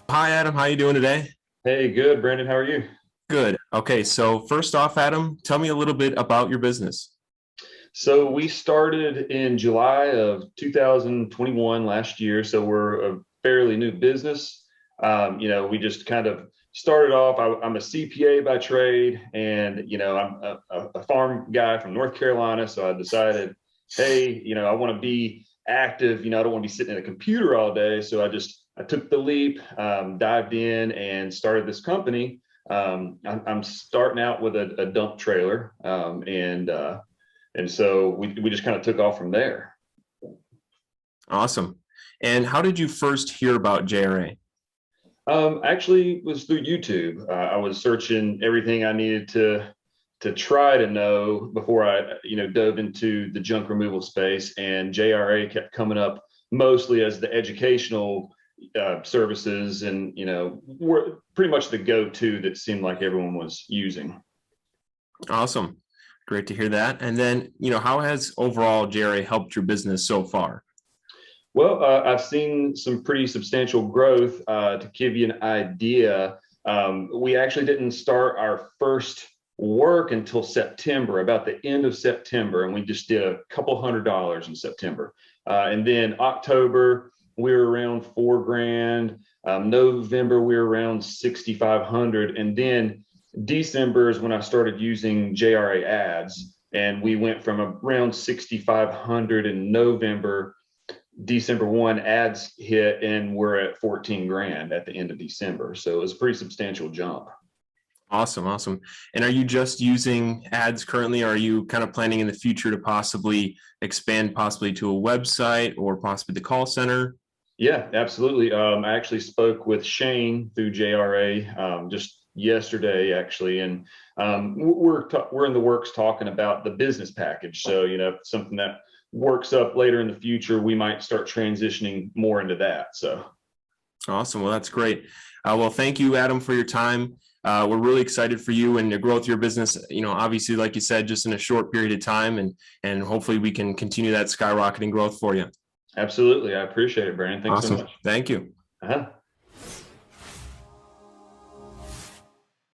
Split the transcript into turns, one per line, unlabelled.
Hi, Adam. How you doing today?
Hey, good, Brandon. How are you?
Good. Okay, so first off, Adam, tell me a little bit about your business.
So we started in July of 2021 last year. So we're a fairly new business. We just kind of started off. I'm a CPA by trade, and I'm a farm guy from North Carolina. So I decided, hey, I want to be active. I don't want to be sitting at a computer all day. So I took the leap, dived in, and started this company. I'm starting out with a dump trailer, and so we just kind of took off from there.
Awesome. And how did you first hear about JRA?
Actually, was through YouTube. I was searching everything I needed to try to know before I, dove into the junk removal space, and JRA kept coming up mostly as the educational services, and were pretty much the go-to that seemed like everyone was using.
Awesome. Great to hear that. And then, how has overall JRA helped your business so far?
Well, I've seen some pretty substantial growth. To give you an idea, we actually didn't start our first work until September, about the end of September, and we just did a couple $100 in September. And then October, we were around 4 grand. November, we were around 6,500, and then December is when I started using JRA ads, and we went from around 6,500 in November. December 1 ads hit, and we're at 14 grand at the end of December. So it was a pretty substantial jump.
Awesome, awesome. And are you just using ads currently, or are you kind of planning in the future to possibly expand possibly to a website or possibly the call center?
Yeah, absolutely. I actually spoke with Shane through JRA just yesterday, actually, and we're in the works talking about the business package. So something that works up later in the future, we might start transitioning more into that. So
Awesome. Well, that's great. Well, thank you, Adam, for your time. We're really excited for you and the growth of your business. Obviously, like you said, just in a short period of time, and hopefully we can continue that skyrocketing growth for you.
absolutely, I appreciate it, Brandon. Thanks so
Awesome.
much.
Thank you.
Uh-huh.